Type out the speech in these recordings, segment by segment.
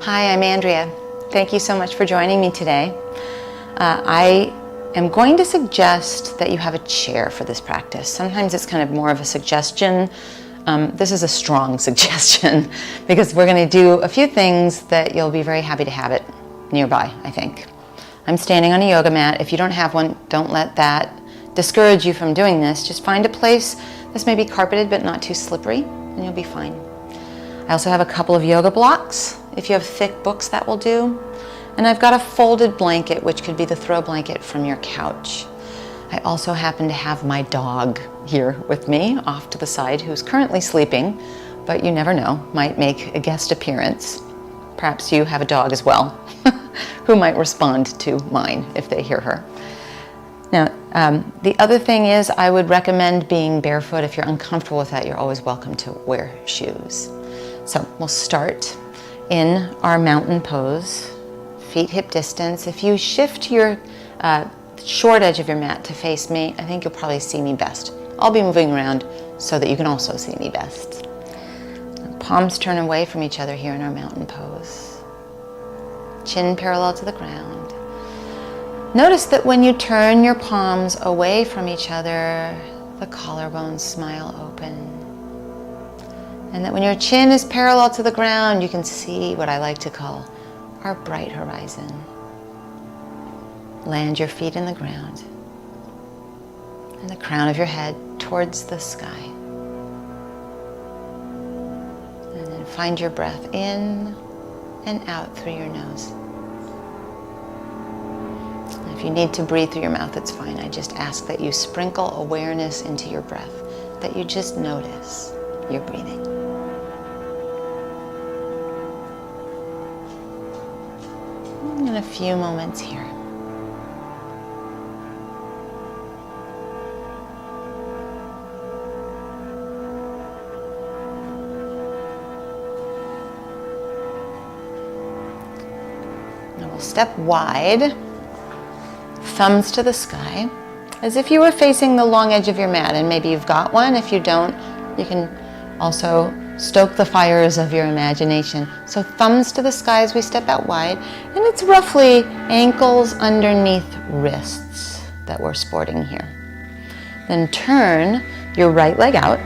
Hi, I'm Andrea. Thank you so much for joining me today. I am going to suggest that you have a chair for this practice. Sometimes it's kind of more of a suggestion. This is a strong suggestion because we're going to do a few things that you'll be very happy to have it nearby, I think. I'm standing on a yoga mat. If you don't have one, don't let that discourage you from doing this. Just find a place that's maybe carpeted but not too slippery, and you'll be fine. I also have a couple of yoga blocks. If you have thick books, that will do. And I've got a folded blanket, which could be the throw blanket from your couch. I also happen to have my dog here with me off to the side, who's currently sleeping, but you never know, might make a guest appearance. Perhaps you have a dog as well who might respond to mine if they hear her. Now, the other thing is I would recommend being barefoot. If you're uncomfortable with that, you're always welcome to wear shoes. So we'll start in our mountain pose, feet hip distance. If you shift your short edge of your mat to face me, I think you'll probably see me best. I'll be moving around so that you can also see me best. Palms turn away from each other here in our mountain pose. Chin parallel to the ground. Notice that when you turn your palms away from each other, the collarbones smile open. And that when your chin is parallel to the ground, you can see what I like to call our bright horizon. Land your feet in the ground and the crown of your head towards the sky. And then find your breath in and out through your nose. If you need to breathe through your mouth, it's fine. I just ask that you sprinkle awareness into your breath, that you just notice your breathing. In a few moments here. Now we'll step wide, thumbs to the sky, as if you were facing the long edge of your mat, and maybe you've got one. If you don't, you can also stoke the fires of your imagination. So thumbs to the sky as we step out wide, and it's roughly ankles underneath wrists that we're sporting here. Then turn your right leg out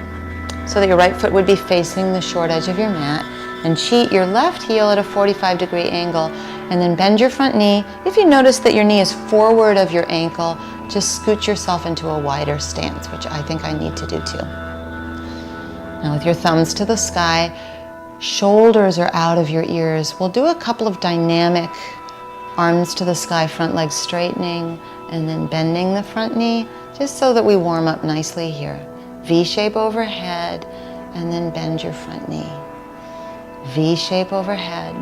so that your right foot would be facing the short edge of your mat, and cheat your left heel at a 45-degree angle, and then bend your front knee. If you notice that your knee is forward of your ankle, just scoot yourself into a wider stance, which I think I need to do too. Now with your thumbs to the sky, shoulders are out of your ears. We'll do a couple of dynamic arms to the sky, front leg straightening, and then bending the front knee, just so that we warm up nicely here. V-shape overhead, and then bend your front knee. V-shape overhead,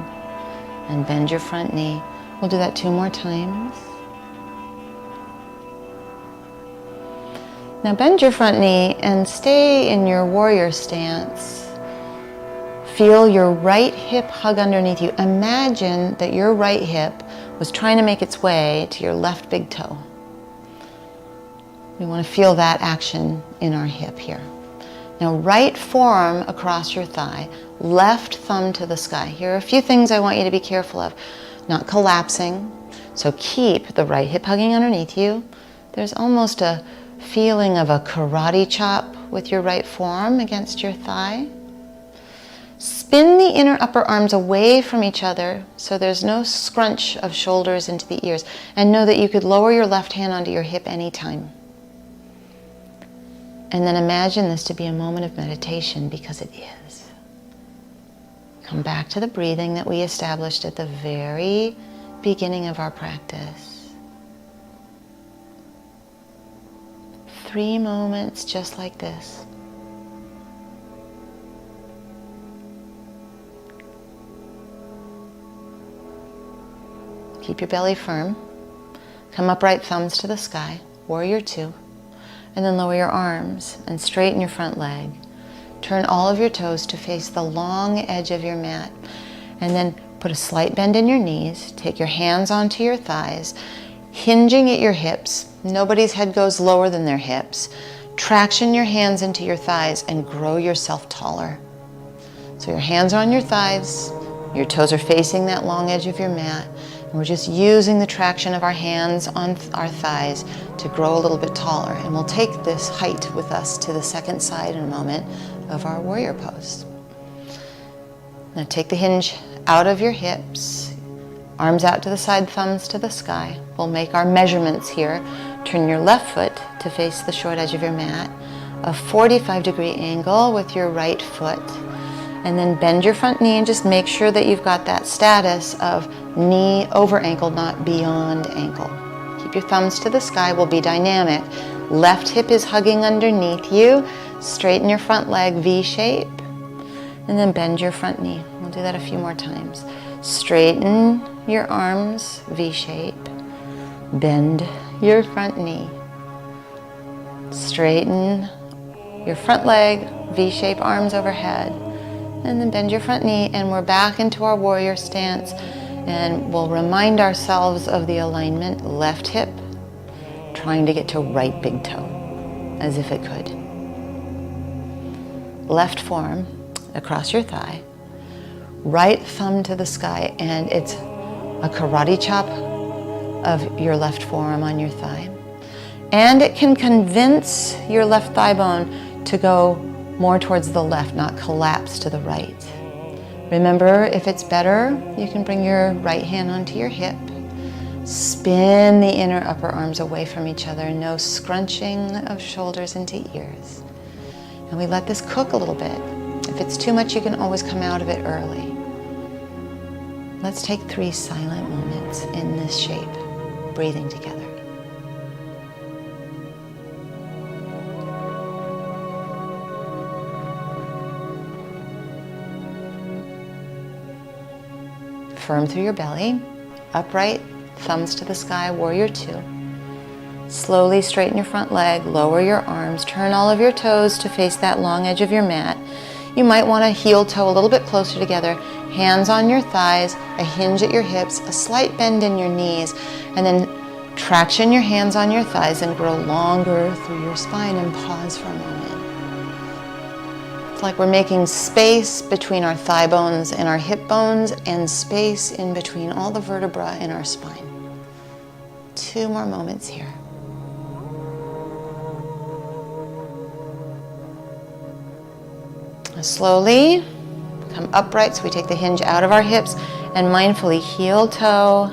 and bend your front knee. We'll do that 2 more times. Now bend your front knee and stay in your warrior stance. Feel your right hip hug underneath you. Imagine that your right hip was trying to make its way to your left big toe. We want to feel that action in our hip here. Now right forearm across your thigh, left thumb to the sky. Here are a few things I want you to be careful of. Not collapsing, so keep the right hip hugging underneath you. There's almost a feeling of a karate chop with your right forearm against your thigh. Spin the inner upper arms away from each other so there's no scrunch of shoulders into the ears, and know that you could lower your left hand onto your hip anytime. And then imagine this to be a moment of meditation, because it is. Come back to the breathing that we established at the very beginning of our practice. 3 moments just like this. Keep your belly firm. Come upright, thumbs to the sky, warrior 2. And then lower your arms and straighten your front leg. Turn all of your toes to face the long edge of your mat. And then put a slight bend in your knees. Take your hands onto your thighs, hinging at your hips. Nobody's head goes lower than their hips. Traction your hands into your thighs and grow yourself taller. So your hands are on your thighs, Your toes are facing that long edge of your mat. And we're just using the traction of our hands on our thighs to grow a little bit taller. And we'll take this height with us to the second side in a moment of our warrior pose. Now take the hinge out of your hips, arms out to the side, thumbs to the sky. We'll make our measurements here. Turn your left foot to face the short edge of your mat, a 45-degree angle with your right foot, and then bend your front knee and just make sure that you've got that status of knee over ankle, not beyond ankle. Keep your thumbs to the sky. We'll be dynamic. Left hip is hugging underneath you. Straighten your front leg, V shape, and then bend your front knee. We'll do that a few more times. Straighten your arms, V shape. Bend your front knee. Straighten your front leg, V shape, arms overhead. And then bend your front knee, and we're back into our warrior stance. And we'll remind ourselves of the alignment. Left hip trying to get to right big toe, as if it could. Left forearm across your thigh. Right thumb to the sky, and it's a karate chop of your left forearm on your thigh. And it can convince your left thigh bone to go more towards the left, not collapse to the right. Remember, if it's better, you can bring your right hand onto your hip. Spin the inner upper arms away from each other. No scrunching of shoulders into ears. And we let this cook a little bit. If it's too much, you can always come out of it early. Let's take 3 silent moments in this shape, breathing together. Firm through your belly, upright, thumbs to the sky, warrior 2. Slowly straighten your front leg, lower your arms, turn all of your toes to face that long edge of your mat. You might want to heel toe a little bit closer together, hands on your thighs, a hinge at your hips, a slight bend in your knees, and then traction your hands on your thighs and grow longer through your spine, and pause for a moment. It's like we're making space between our thigh bones and our hip bones, and space in between all the vertebrae in our spine. 2 more moments here. Slowly come upright, so we take the hinge out of our hips and mindfully heel toe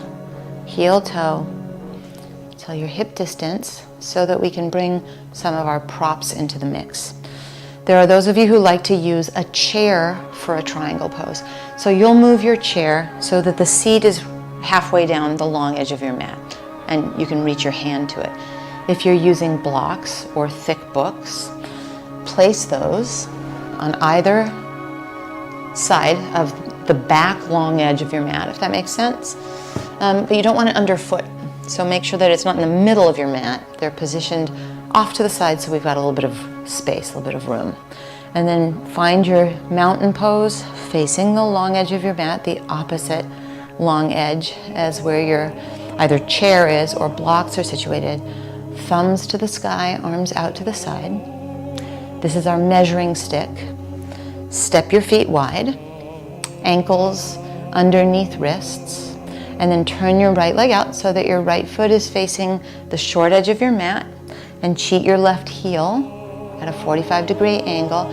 till your hip distance, so that we can bring some of our props into the mix. There are those of you who like to use a chair for a triangle pose. So you'll move your chair so that the seat is halfway down the long edge of your mat, and you can reach your hand to it. If you're using blocks or thick books, place those on either side of the back long edge of your mat, if that makes sense. But you don't want it underfoot. So make sure that it's not in the middle of your mat. They're positioned off to the side, so we've got a little bit of space, a little bit of room. And then find your mountain pose facing the long edge of your mat, the opposite long edge as where your either chair is or blocks are situated. Thumbs to the sky, arms out to the side. This is our measuring stick. Step your feet wide, ankles underneath wrists, and then turn your right leg out so that your right foot is facing the short edge of your mat, and cheat your left heel at a 45-degree angle.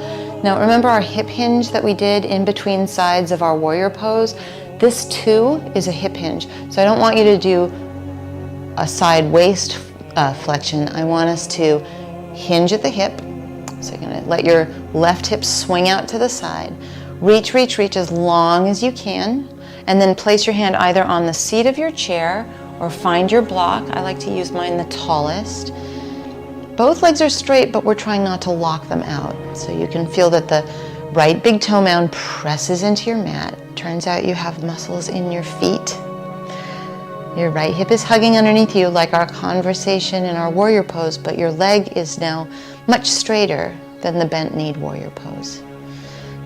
Now remember our hip hinge that we did in between sides of our warrior pose? This too is a hip hinge. So I don't want you to do a side waist flexion. I want us to hinge at the hip. So you're gonna let your left hip swing out to the side. Reach, reach, reach as long as you can. And then place your hand either on the seat of your chair or find your block. I like to use mine the tallest. Both legs are straight, but we're trying not to lock them out. So you can feel that the right big toe mound presses into your mat. Turns out you have muscles in your feet. Your right hip is hugging underneath you like our conversation in our warrior pose, but your leg is now much straighter than the bent knee warrior pose.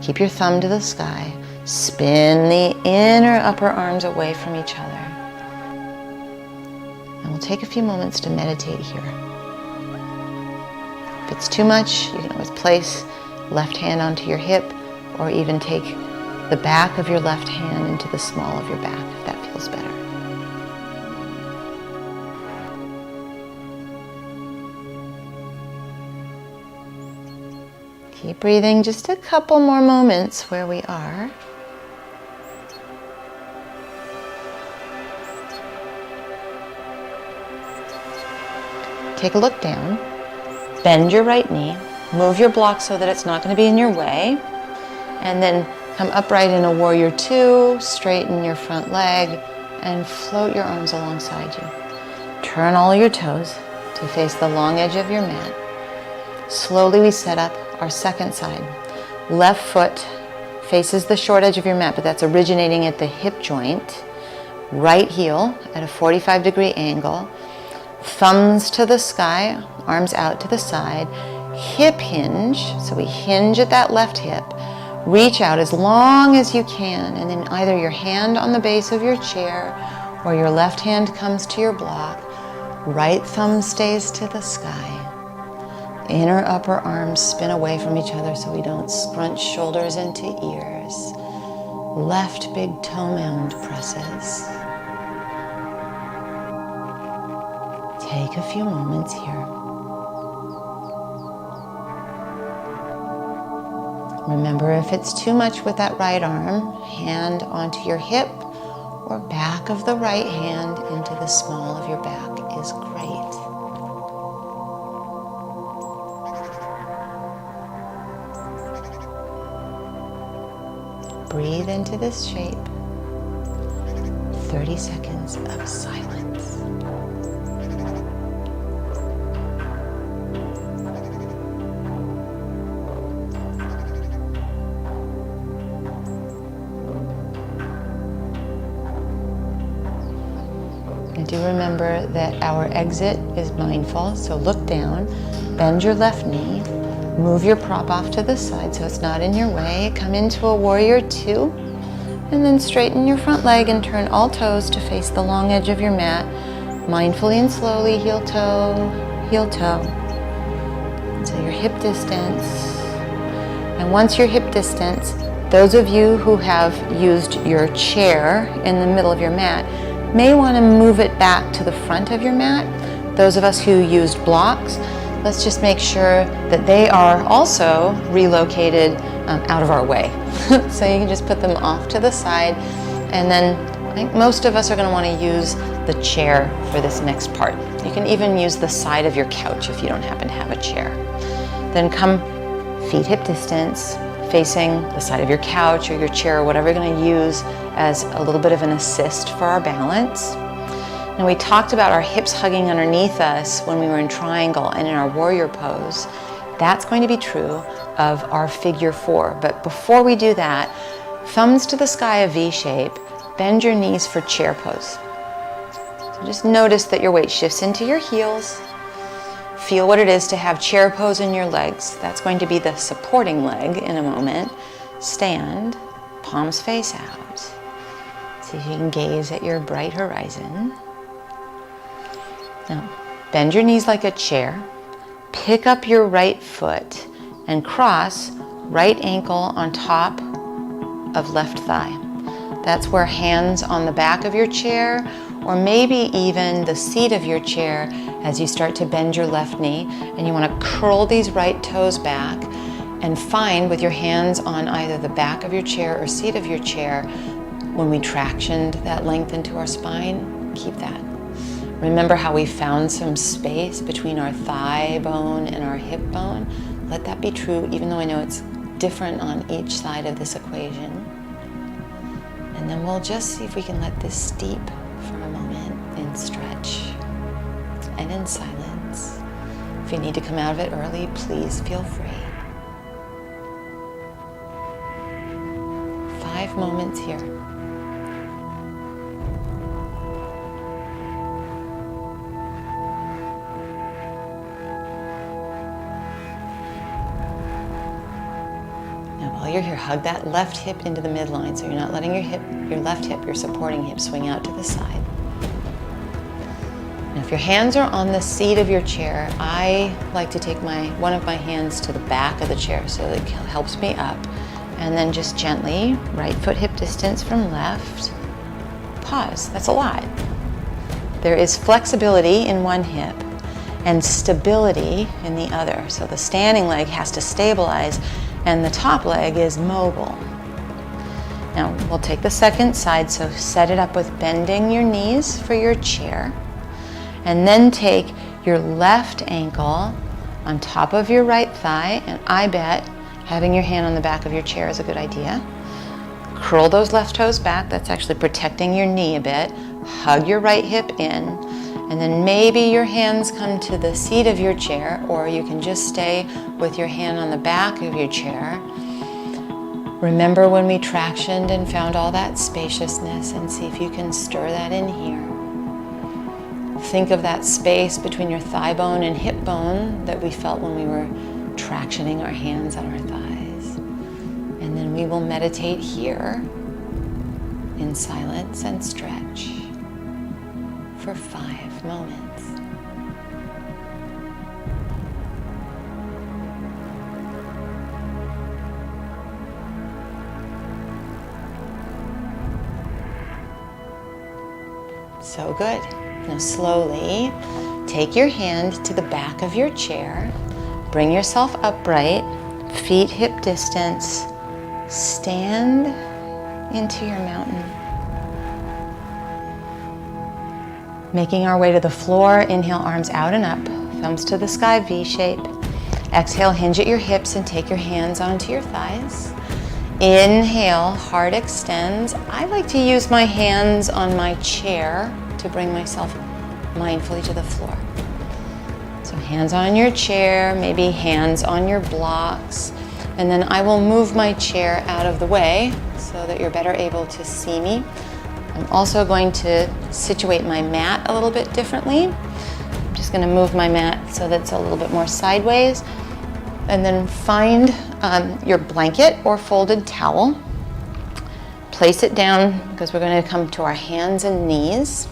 Keep your thumb to the sky. Spin the inner upper arms away from each other. And we'll take a few moments to meditate here. If it's too much, you can always place left hand onto your hip, or even take the back of your left hand and into the small of your back, if that feels better. Keep breathing just a couple more moments where we are. Take a look down. Bend your right knee. Move your block so that it's not going to be in your way. And then come upright in a warrior two. Straighten your front leg and float your arms alongside you. Turn all your toes to face the long edge of your mat. Slowly we set up our second side. Left foot faces the short edge of your mat, but that's originating at the hip joint. Right heel at a 45-degree angle. Thumbs to the sky, arms out to the side. Hip hinge, so we hinge at that left hip. Reach out as long as you can, and then either your hand on the base of your chair or your left hand comes to your block. Right thumb stays to the sky. Inner upper arms spin away from each other so we don't scrunch shoulders into ears. Left big toe mound presses. Take a few moments here. Remember, if it's too much with that right arm, hand onto your hip or back of the right hand into the small of your back is great. Breathe into this shape. 30 seconds of silence. And do remember that our exit is mindful, so look down, bend your left knee, move your prop off to the side so it's not in your way, come into a warrior two, and then straighten your front leg and turn all toes to face the long edge of your mat, mindfully and slowly, heel toe, until your hip distance. And once your hip distance, those of you who have used your chair in the middle of your mat may want to move it back to the front of your mat. Those of us who used blocks, let's just make sure that they are also relocated out of our way. So you can just put them off to the side, and then I think most of us are going to want to use the chair for this next part. You can even use the side of your couch if you don't happen to have a chair. Then come feet hip distance, facing the side of your couch or your chair or whatever you're going to use as a little bit of an assist for our balance. And we talked about our hips hugging underneath us when we were in triangle and in our warrior pose. That's going to be true of our figure four. But before we do that, thumbs to the sky, a V shape, bend your knees for chair pose. So just notice that your weight shifts into your heels. Feel what it is to have chair pose in your legs. That's going to be the supporting leg in a moment. Stand, palms face out. See if you can gaze at your bright horizon. Now, bend your knees like a chair. Pick up your right foot and cross right ankle on top of left thigh. That's where hands on the back of your chair, or maybe even the seat of your chair as you start to bend your left knee, and you want to curl these right toes back and find with your hands on either the back of your chair or seat of your chair, when we tractioned that length into our spine, keep that. Remember how we found some space between our thigh bone and our hip bone? Let that be true, even though I know it's different on each side of this equation. And then we'll just see if we can let this steep for a moment in stretch and in silence. If you need to come out of it early, please feel free. 5 moments here. While you're here, hug that left hip into the midline, so you're not letting your left hip, your supporting hip, swing out to the side. Now, if your hands are on the seat of your chair, I like to take one of my hands to the back of the chair so that it helps me up, And then just gently, right foot hip distance from left. Pause. That's a lot. There is flexibility in one hip and stability in the other. So the standing leg has to stabilize and the top leg is mobile. Now we'll take the second side, so set it up with bending your knees for your chair. And then take your left ankle on top of your right thigh, and I bet having your hand on the back of your chair is a good idea. Curl those left toes back, that's actually protecting your knee a bit. Hug your right hip in, and then maybe your hands come to the seat of your chair, or you can just stay with your hand on the back of your chair. Remember when we tractioned and found all that spaciousness, and see if you can stir that in here. Think of that space between your thigh bone and hip bone that we felt when we were tractioning our hands on our thighs. And then we will meditate here in silence and stretch for 5 moments. So good. Now slowly take your hand to the back of your chair. Bring yourself upright, feet hip distance. Stand into your mountain. Making our way to the floor, inhale, arms out and up, thumbs to the sky, V shape. Exhale, hinge at your hips and take your hands onto your thighs. Inhale, heart extends. I like to use my hands on my chair to bring myself mindfully to the floor. So hands on your chair, maybe hands on your blocks, and then I will move my chair out of the way so that you're better able to see me. I'm also going to situate my mat a little bit differently. I'm just going to move my mat so that it's a little bit more sideways, and then find your blanket or folded towel. Place it down because we're going to come to our hands and knees.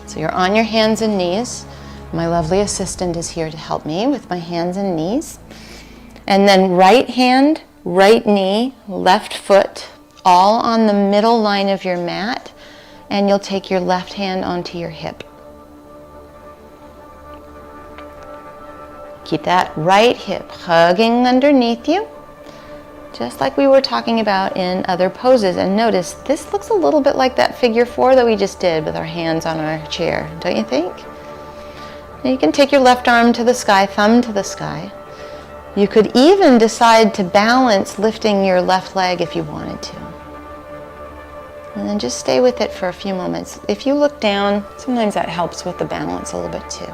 So you're on your hands and knees. My lovely assistant is here to help me with my hands and knees. And then right hand, right knee, left foot, all on the middle line of your mat. And you'll take your left hand onto your hip. Keep that right hip hugging underneath you, just like we were talking about in other poses. And notice, this looks a little bit like that figure 4 that we just did with our hands on our chair, don't you think? Now you can take your left arm to the sky, thumb to the sky. You could even decide to balance lifting your left leg if you wanted to. And then just stay with it for a few moments. If you look down, sometimes that helps with the balance a little bit too.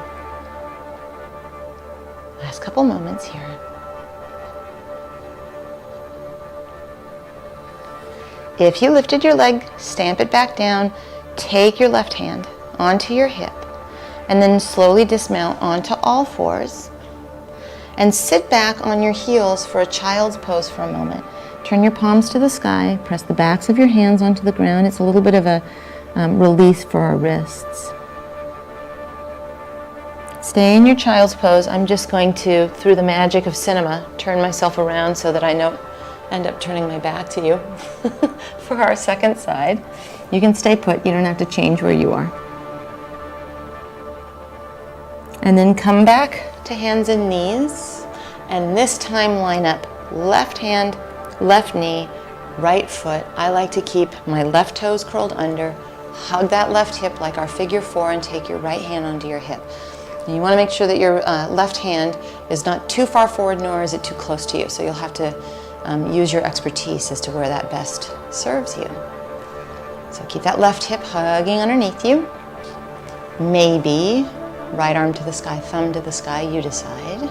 Last couple moments here. If you lifted your leg, stamp it back down, take your left hand onto your hip, and then slowly dismount onto all fours, and sit back on your heels for a child's pose for a moment. Turn your palms to the sky, press the backs of your hands onto the ground. It's a little bit of a release for our wrists. Stay in your child's pose. I'm just going to, through the magic of cinema, turn myself around so that I don't end up turning my back to you for our second side. You can stay put. You don't have to change where you are. And then come back to hands and knees. And this time line up left hand, left knee, right foot. I like to keep my left toes curled under. Hug that left hip like our figure 4 and take your right hand onto your hip. And you want to make sure that your left hand is not too far forward, nor is it too close to you. So you'll have to use your expertise as to where that best serves you. So keep that left hip hugging underneath you. Maybe right arm to the sky, thumb to the sky, you decide.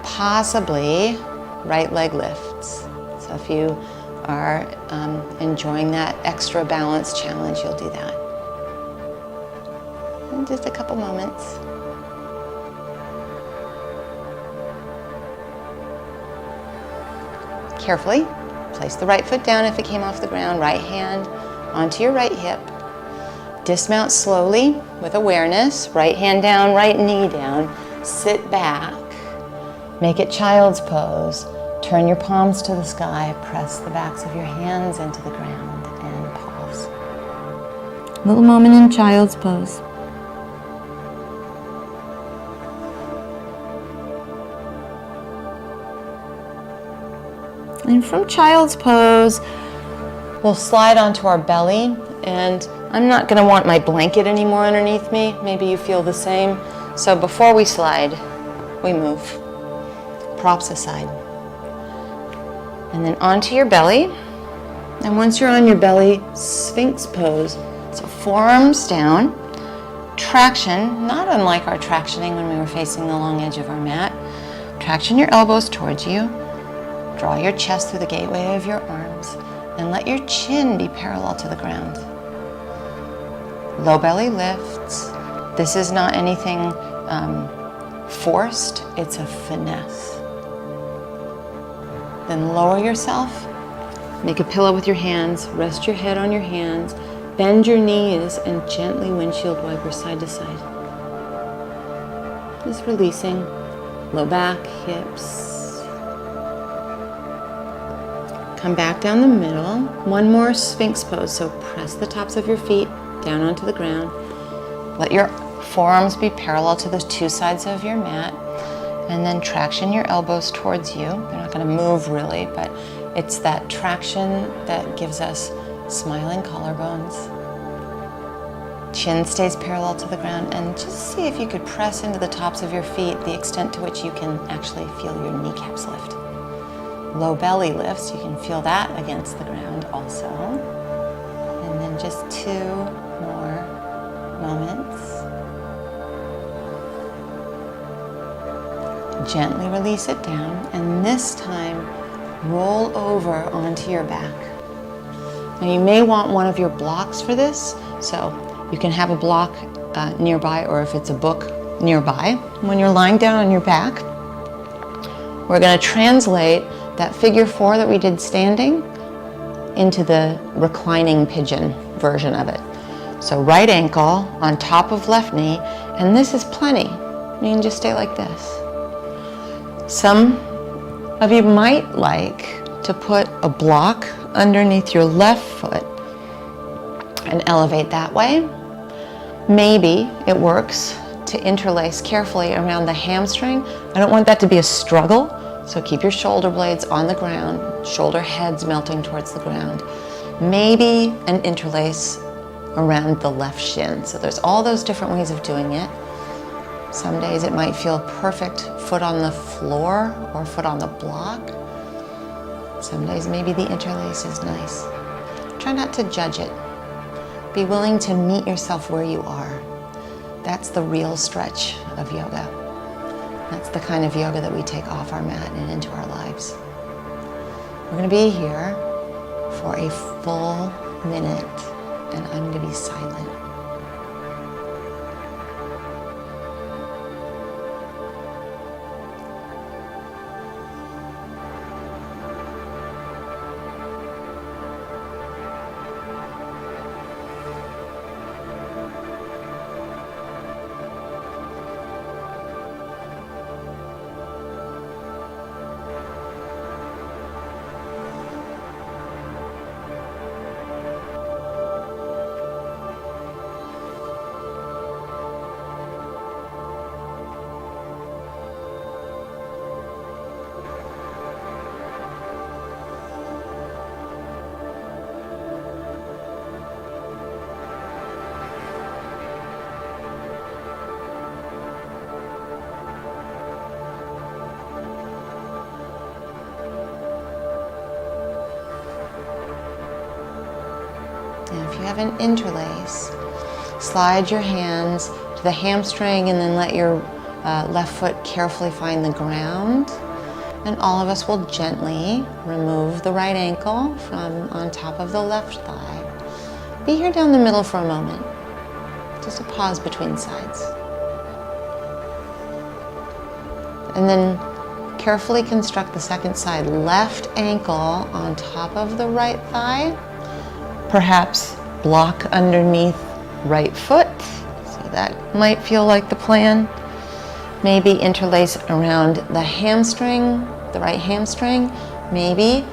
Possibly right leg lifts. So if you are enjoying that extra balance challenge, you'll do that. And just a couple moments. Carefully place the right foot down if it came off the ground, right hand onto your right hip. Dismount slowly with awareness, right hand down, right knee down. Sit back, make it child's pose. Turn your palms to the sky, press the backs of your hands into the ground, and pause. A little moment in child's pose. And from child's pose, we'll slide onto our belly, and I'm not going to want my blanket anymore underneath me. Maybe you feel the same. So before we slide, we move. Props aside. And then onto your belly. And once you're on your belly, Sphinx pose. So forearms down. Traction, not unlike our tractioning when we were facing the long edge of our mat. Traction your elbows towards you. Draw your chest through the gateway of your arms and let your chin be parallel to the ground. Low belly lifts. This is not anything forced, it's a finesse. Then lower yourself, make a pillow with your hands, rest your head on your hands, bend your knees and gently windshield wiper side to side. Just releasing low back, hips. Come back down the middle. One more Sphinx pose. So press the tops of your feet down onto the ground. Let your forearms be parallel to the two sides of your mat. And then traction your elbows towards you. They're not going to move really, but it's that traction that gives us smiling collarbones. Chin stays parallel to the ground. And just see if you could press into the tops of your feet the extent to which you can actually feel your kneecaps lift. Low belly lifts, you can feel that against the ground also. And then just 2 more moments. Gently release it down, and this time roll over onto your back. Now you may want one of your blocks for this, so you can have a block nearby, or if it's a book nearby. When you're lying down on your back, we're going to translate that figure 4 that we did standing into the reclining pigeon version of it. So right ankle on top of left knee, and this is plenty. You can just stay like this. Some of you might like to put a block underneath your left foot and elevate that way. Maybe it works to interlace carefully around the hamstring. I don't want that to be a struggle. So keep your shoulder blades on the ground, shoulder heads melting towards the ground. Maybe an interlace around the left shin. So there's all those different ways of doing it. Some days it might feel perfect, foot on the floor or foot on the block. Some days maybe the interlace is nice. Try not to judge it. Be willing to meet yourself where you are. That's the real stretch of yoga. That's the kind of yoga that we take off our mat and into our lives. We're going to be here for a full minute, and I'm going to be silent. And if you have an interlace, slide your hands to the hamstring and then let your left foot carefully find the ground. And all of us will gently remove the right ankle from on top of the left thigh. Be here down the middle for a moment. Just a pause between sides. And then carefully construct the second side. Left ankle on top of the right thigh. Perhaps block underneath right foot. So that might feel like the plan. Maybe interlace around the hamstring the right hamstring, maybe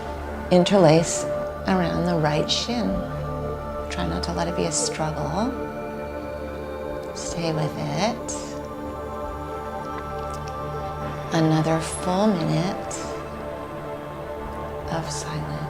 interlace around the right shin. Try not to let it be a struggle. Stay with it. Another full minute of silence.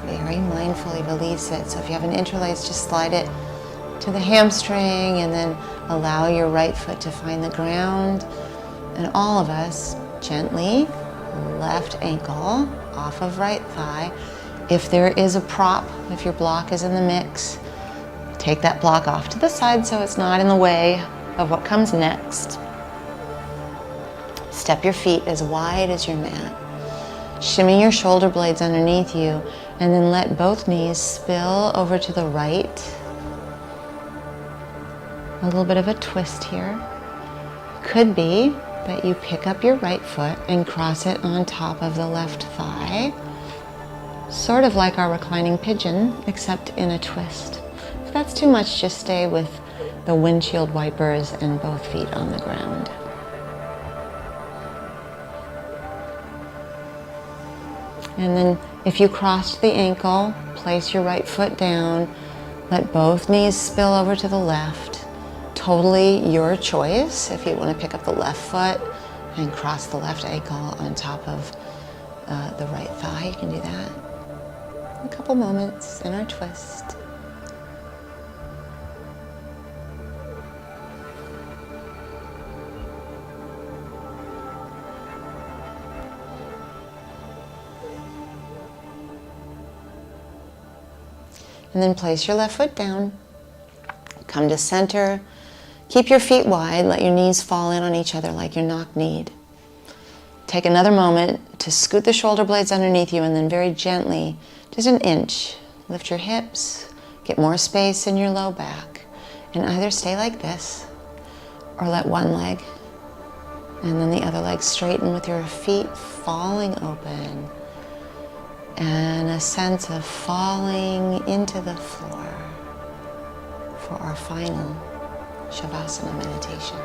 Very mindfully release it. So if you have an interlace, just slide it to the hamstring and then allow your right foot to find the ground. And all of us, gently, left ankle off of right thigh. If there is a prop, if your block is in the mix, take that block off to the side so it's not in the way of what comes next. Step your feet as wide as your mat. Shimmy your shoulder blades underneath you, and then let both knees spill over to the right. A little bit of a twist here. Could be that you pick up your right foot and cross it on top of the left thigh, sort of like our reclining pigeon, except in a twist. If that's too much, just stay with the windshield wipers and both feet on the ground. And then if you crossed the ankle, place your right foot down, let both knees spill over to the left. Totally your choice. If you want to pick up the left foot and cross the left ankle on top of the right thigh, you can do that. A couple moments in our twist. And then place your left foot down. Come to center. Keep your feet wide. Let your knees fall in on each other like you're knock-kneed. Take another moment to scoot the shoulder blades underneath you, and then very gently, just an inch, lift your hips, get more space in your low back, and either stay like this or let one leg and then the other leg straighten with your feet falling open. And a sense of falling into the floor for our final Shavasana meditation.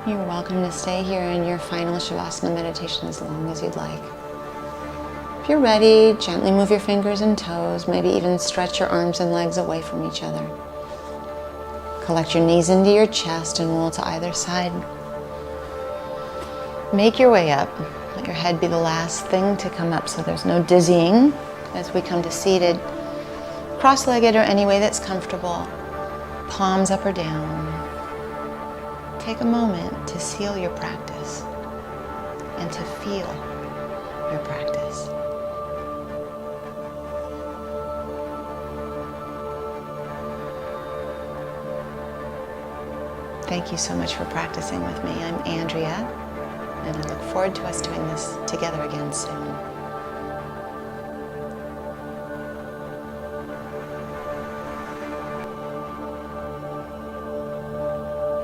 You're welcome to stay here in your final Shavasana meditation as long as you'd like. If you're ready, gently move your fingers and toes, maybe even stretch your arms and legs away from each other. Collect your knees into your chest and roll to either side. Make your way up. Let your head be the last thing to come up so there's no dizzying as we come to seated. Cross-legged or any way that's comfortable. Palms up or down. Take a moment to seal your practice and to feel your practice. Thank you so much for practicing with me. I'm Andrea, and I look forward to us doing this together again soon.